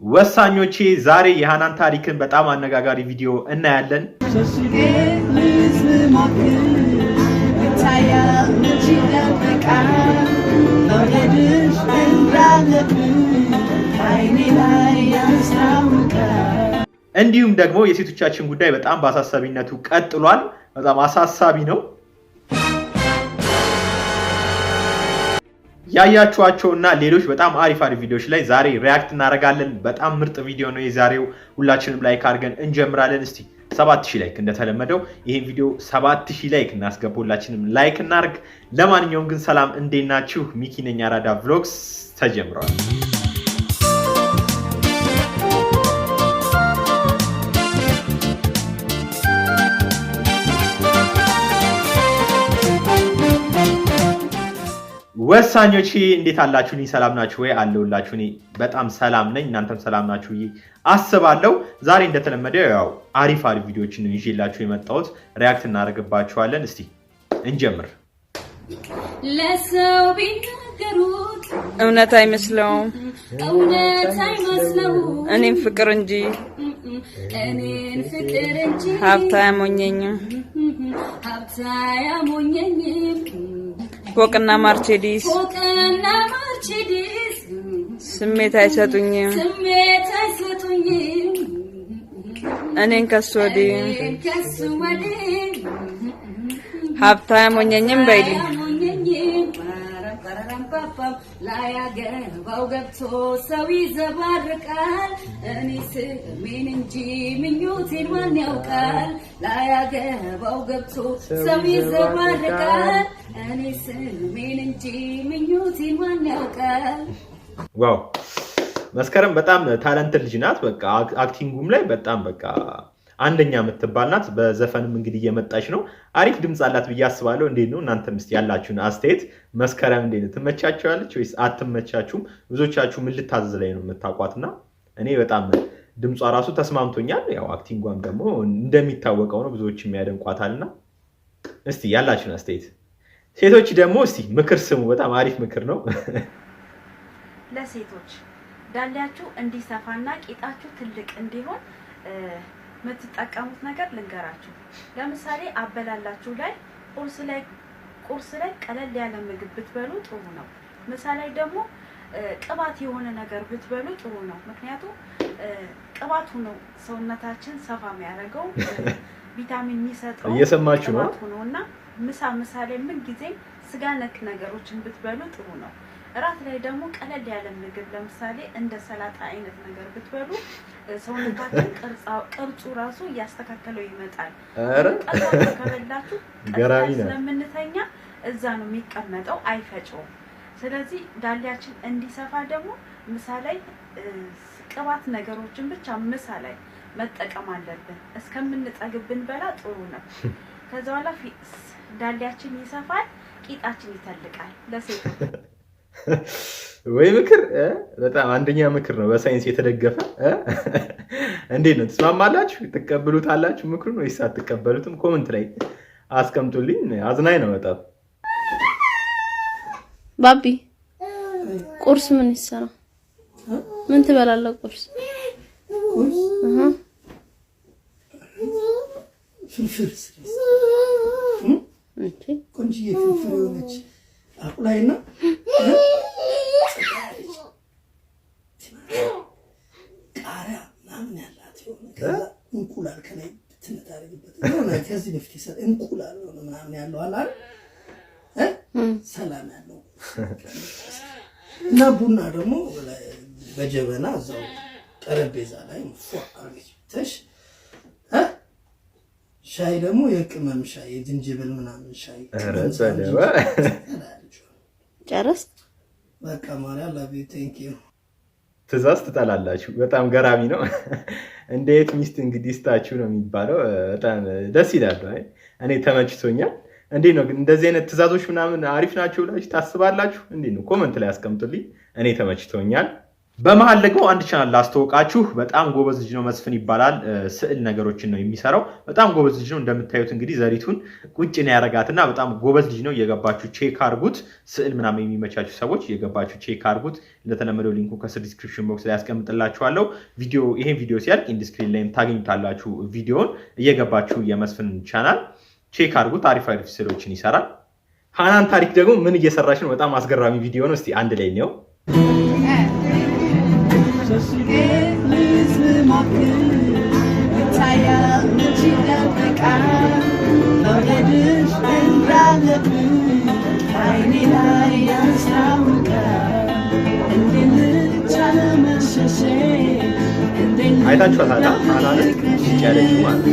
ወሳኞቼ ዛሬ የሃናን ታሪክን በጣም አነጋጋሪ ቪዲዮ እናያለን። እንዲሁም ደግሞ የሴቶቻችን ጉዳይ በጣም በአሳሳቢነቱ ቀጥሏል። በጣም አሳሳቢ ነው። ያያችኋቸውና ሌሎች በጣም አሪፍ ቪዲዮዎች ላይ ዛሬ ሪያክት እናደርጋለን። በጣም ምርጥ ቪዲዮ ነው የዛሬው። ሁላችንም ላይክ አድርገን እንጀምራለን። እስቲ 7000 ላይክ እንደተለመደው ይሄን ቪዲዮ 7000 ላይክ እናስገባ። ሁላችንም ላይክ እናርግ። ለማንኛውም ግን ሰላም፣ እንዴት ናችሁ? ሚኪ ነኝ። አራዳ ቭሎግስ ተጀምሯል። ወሳኞቼ እንዴት አላችሁ? እኔ ሰላም ናችሁ ወይ? አለሁላችሁ። እኔ በጣም ሰላም ነኝ። እናንተም ሰላም ናችሁ አስባለሁ። ዛሬ እንደተለመደው ያው አሪፍ ቪዲዮዎችን ይዤላችሁ የመጣሁት ሪያክት እናደርግባችኋለን። እስቲ እንጀምር። ለሰው ቢናገሩት እውነት አይመስለውም፣ እኔም ፍቅር እንጂ ሀብታ ያሞኘኝም ፎቅና ማርቼዲስ ስሜት አይሰጡኝም፣ እኔን ከሱ ወዲህ ሀብታ ያሞኘኝም በይልኝ። ላያገባው ገብቶ ሰው ይዘባርቃል። እኔ ስሜን እንጂ ምኞቴን ማን ያውቃል? ላያገባው ገብቶ ሰው ይዘባርቃል። እኔ ስሜን እንጂ ምኞቴን ማን ያውቃል? ዋው መስከረም በጣም ታለንትድ ልጅ ናት። በቃ አክቲንጉም ላይ በጣም በቃ አንደኛ የምትባል ናት። በዘፈንም እንግዲህ እየመጣች ነው። አሪፍ ድምጽ አላት ብዬ አስባለሁ። እንዴት ነው እናንተም እስቲ ያላችሁን አስተያየት? መስከረም እንዴት ነው? ትመቻችኋለች ወይስ አትመቻችሁም? ብዙዎቻችሁ ምን ልታዘዝ ላይ ነው የምታውቋትና እኔ በጣም ድምጿ ራሱ ተስማምቶኛል። ያው አክቲንጓም ደግሞ እንደሚታወቀው ነው፣ ብዙዎች የሚያደንቋታልና እስቲ ያላችሁን አስተያየት። ሴቶች ደግሞ እስቲ ምክር ስሙ። በጣም አሪፍ ምክር ነው። ለሴቶች ዳሌያችሁ እንዲሰፋና ቂጣችሁ ትልቅ እንዲሆን የምትጠቀሙት ነገር ልንገራችሁ። ለምሳሌ አበላላችሁ ላይ ቁርስ ላይ ቀለል ያለ ምግብ ብትበሉ ጥሩ ነው። ምሳ ላይ ደግሞ ቅባት የሆነ ነገር ብትበሉ ጥሩ ነው። ምክንያቱም ቅባቱ ነው ሰውነታችን ሰፋ የሚያደርገው፣ ቪታሚን የሚሰጠው እየሰማችሁ ነው ነውና ምሳ ላይ ምን ጊዜ ስጋ ነክ ነገሮችን ብትበሉ ጥሩ ነው። እራት ላይ ደግሞ ቀለል ያለ ምግብ ለምሳሌ እንደ ሰላጣ አይነት ነገር ብትበሉ ሰውነታችን ቅርጹ ራሱ እያስተካከለው ይመጣል። ከበላችሁ ገራሚ ነው። ስለምንተኛ እዛ ነው የሚቀመጠው፣ አይፈጨውም። ስለዚህ ዳሌያችን እንዲሰፋ ደግሞ ምሳ ላይ ቅባት ነገሮችን ብቻ ምሳ ላይ መጠቀም አለብን። እስከምንጠግብ ብንበላ ጥሩ ነው። ከዛ በኋላ ዳሌያችን ይሰፋል፣ ቂጣችን ይተልቃል። ለሴቶች ወይ ምክር በጣም አንደኛ ምክር ነው፣ በሳይንስ የተደገፈ። እንዴት ነው? ትስማማላችሁ? ትቀበሉታላችሁ ምክሩን ወይስ አትቀበሉትም? ኮሜንት ላይ አስቀምጡልኝ። አዝናኝ ነው በጣም። ባቢ ቁርስ ምን ይሰራ? ምን ትበላለህ ቁርስ? ፍርፍር ቆንጆዬ ፍርፍር የሆነች አቁላይና ቃሪያ ምናምን ያላት የሆነ እንቁላል ከላይ ትነታረግበት የሆነ ከዚህ በፊት የሰራ እንቁላል የሆነ ምናምን ያለው አለ ሰላም ያለው እና ቡና ደግሞ በጀበና እዛው ጠረጴዛ ላይ ፏአርግተሽ ሻይ ደግሞ የቅመም ሻይ የዝንጅብል ምናምን ሻይ ጨረስ። በቃ ማርያም ላቪ ቴንክ ዩ። ትእዛዝ ትጠላላችሁ። በጣም ገራሚ ነው። እንዴት ሚስት እንግዲህ ስታችሁ ነው የሚባለው። በጣም ደስ ይላል። እኔ ተመችቶኛል። እንዴት ነው ግን እንደዚህ አይነት ትእዛዞች ምናምን አሪፍ ናቸው ብላችሁ ታስባላችሁ? እንዴት ነው? ኮሜንት ላይ አስቀምጡልኝ። እኔ ተመችቶኛል። በመሃል ደግሞ አንድ ቻናል ላስተዋውቃችሁ። በጣም ጎበዝ ልጅ ነው፣ መስፍን ይባላል። ስዕል ነገሮችን ነው የሚሰራው። በጣም ጎበዝ ልጅ ነው። እንደምታዩት እንግዲህ ዘሪቱን ቁጭ ነው ያረጋትና በጣም ጎበዝ ልጅ ነው። እየገባችሁ ቼክ አድርጉት። ስዕል ምናምን የሚመቻችሁ ሰዎች እየገባችሁ ቼክ አድርጉት። እንደተለመደው ሊንኩ ከስር ዲስክሪፕሽን ቦክስ ላይ ያስቀምጥላችኋለሁ። ይሄን ቪዲዮ ሲያልቅ ኢንዲስክሪን ላይም ታገኙታላችሁ። ቪዲዮውን እየገባችሁ የመስፍን ቻናል ቼክ አድርጉት። አሪፍ ስዕሎችን ይሰራል። ሃናን ታሪክ ደግሞ ምን እየሰራች ነው? በጣም አስገራሚ ቪዲዮ ነው። እስቲ አንድ ላይ ነው አይታችኋታል? ሃናን ያለች ማለት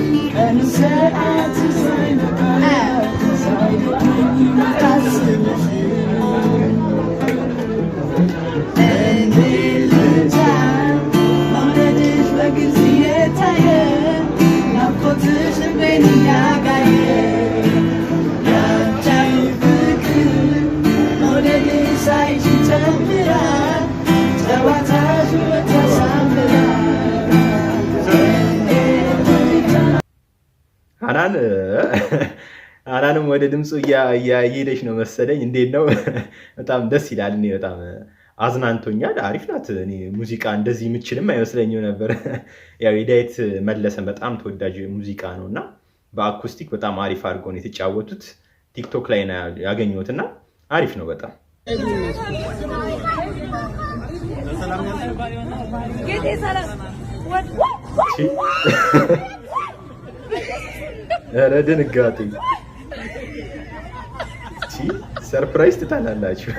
ሃናንም ወደ ድምፁ እየሄደች ነው መሰለኝ። እንዴት ነው? በጣም ደስ ይላል። እኔ በጣም አዝናንቶኛል። አሪፍ ናት። እኔ ሙዚቃ እንደዚህ የምችልም አይመስለኝም ነበር። ያው የዳዊት መለሰን በጣም ተወዳጅ ሙዚቃ ነውና በአኩስቲክ በጣም አሪፍ አድርገው ነው የተጫወቱት። ቲክቶክ ላይ ነው ያገኘሁትና አሪፍ ነው በጣም። ኧረ ድንጋጤ! ሰርፕራይዝ ትታላላችሁ።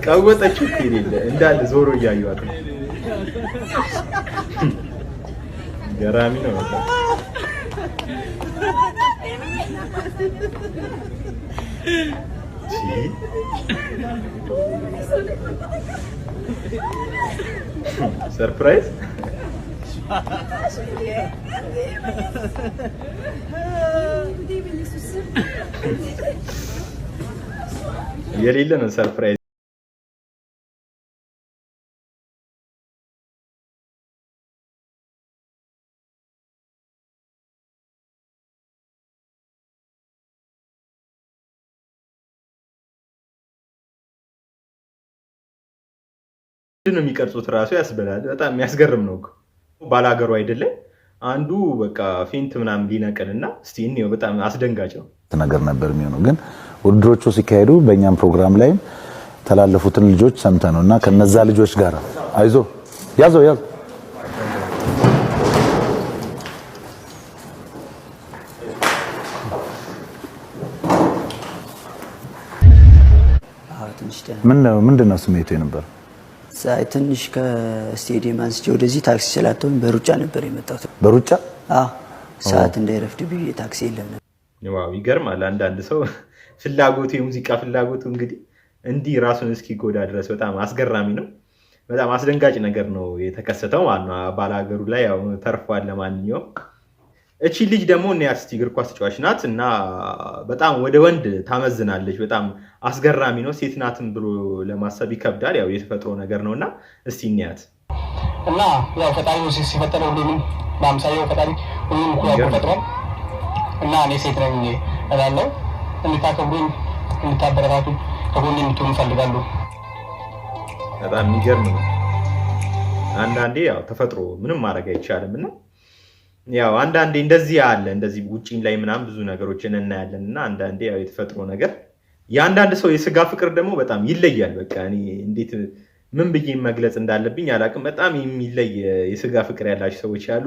ቀወጠችው እኮ የሌለ እንዳለ ዞሮ እያዩዋት ነው። ገራሚ ነው በጣም። ሰርፕራይዝ የሌለ ነው ሰርፕራይዝ። ነው የሚቀርጹት ራሱ ያስበላል። በጣም የሚያስገርም ነው እኮ ባላገሩ አይደለም አንዱ በቃ ፌንት ምናምን ሊነቅልና እስቲ እንየው። በጣም አስደንጋጭ ነው ነገር ነበር የሚሆነው። ግን ውድድሮቹ ሲካሄዱ በእኛም ፕሮግራም ላይ ተላለፉትን ልጆች ሰምተ ነውና ከነዛ ልጆች ጋር አይዞ ያዘው ምንድን ነው ስሜቱ የነበረው? ትንሽ ከስቴዲየም አንስቼ ወደዚህ ታክሲ ስላተውኝ በሩጫ ነበር የመጣሁት። በሩጫ? አዎ፣ ሰዓት እንዳይረፍድ ብዬ ታክሲ የለም ነበር። ዋው ይገርማል። አንዳንድ ሰው ፍላጎቱ የሙዚቃ ፍላጎቱ እንግዲህ እንዲህ ራሱን እስኪጎዳ ድረስ በጣም አስገራሚ ነው። በጣም አስደንጋጭ ነገር ነው የተከሰተው ማለት ነው። ባላገሩ ላይ ያው ተርፏል። ለማንኛውም እቺ ልጅ ደግሞ እስቲ እግር ኳስ ተጫዋች ናት እና በጣም ወደ ወንድ ታመዝናለች። በጣም አስገራሚ ነው። ሴት ናትን ብሎ ለማሰብ ይከብዳል። ያው የተፈጥሮ ነገር ነውና እስቲ እንያት እና ያው ፈጣሪ ነው ሲፈጠረው ሁሉንም በአምሳያው ፈጣሪ ሁሉንም እኩል ፈጥሯል እና እኔ ሴት ነኝ እላለሁ። እንድታከብሩኝ፣ እንድታበረታቱኝ፣ ከጎኔ እንድትሆኑ እፈልጋለሁ። በጣም የሚገርም ነው። አንዳንዴ ያው ተፈጥሮ ምንም ማድረግ አይቻልም እና ያው አንዳንዴ እንደዚህ አለ እንደዚህ ውጪን ላይ ምናምን ብዙ ነገሮችን እናያለን እና አንዳንዴ ያው የተፈጥሮ ነገር የአንዳንድ ሰው የስጋ ፍቅር ደግሞ በጣም ይለያል። በቃ እኔ እንዴት ምን ብዬ መግለጽ እንዳለብኝ አላውቅም። በጣም የሚለይ የስጋ ፍቅር ያላቸው ሰዎች ያሉ።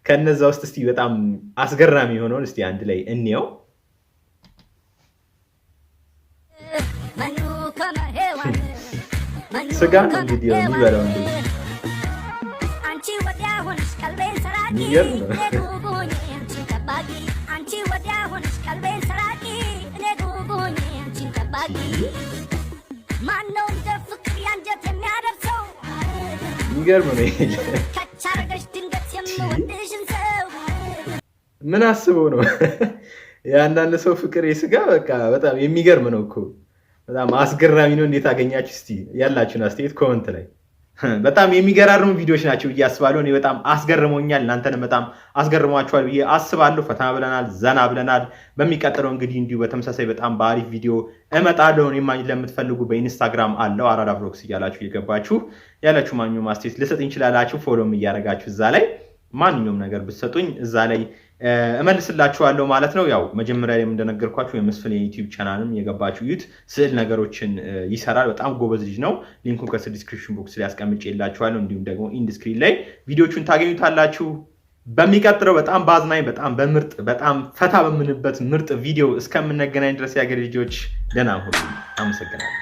ከነዛ ውስጥ እስቲ በጣም አስገራሚ የሆነውን እስቲ አንድ ላይ እንየው። ስጋ ነው እንግዲህ የሚበላው እንደዚህ የሚገርም ነው። የሚገርም ነው። ምን አስበው ነው? የአንዳንድ ሰው ፍቅር የስጋ በቃ በጣም የሚገርም ነው እኮ በጣም አስገራሚ ነው። እንዴት አገኛችሁ? እስቲ ያላችሁን አስተያየት ኮመንት ላይ። በጣም የሚገራርሙ ቪዲዮዎች ናቸው ብዬ አስባለሁ። እኔ በጣም አስገርሞኛል፣ እናንተንም በጣም አስገርሟችኋል ብዬ አስባለሁ። ፈታ ብለናል፣ ዘና ብለናል። በሚቀጥለው እንግዲህ እንዲሁ በተመሳሳይ በጣም በአሪፍ ቪዲዮ እመጣለሁ። እኔ ማግኘት ለምትፈልጉ በኢንስታግራም አለው አራዳ ብሎግስ እያላችሁ እየገባችሁ ያላችሁ ማንኛውም አስተያየት ልሰጥኝ ይችላላችሁ። ፎሎም እያደረጋችሁ እዛ ላይ ማንኛውም ነገር ብትሰጡኝ እዛ ላይ እመልስላችኋለሁ ማለት ነው። ያው መጀመሪያ ላይ እንደነገርኳችሁ የመስፍን የዩቲዩብ ቻናልም የገባችሁ ዩት ስዕል ነገሮችን ይሰራል። በጣም ጎበዝ ልጅ ነው። ሊንኩን ከስር ዲስክሪፕሽን ቦክስ ላይ አስቀምጬላችኋለሁ። እንዲሁም ደግሞ ኢንድ ስክሪን ላይ ቪዲዮቹን ታገኙታላችሁ። በሚቀጥለው በጣም ባዝናኝ በጣም በምርጥ በጣም ፈታ በምንበት ምርጥ ቪዲዮ እስከምንገናኝ ድረስ የአገሬ ልጆች ደህና ሁኑ። አመሰግናለሁ።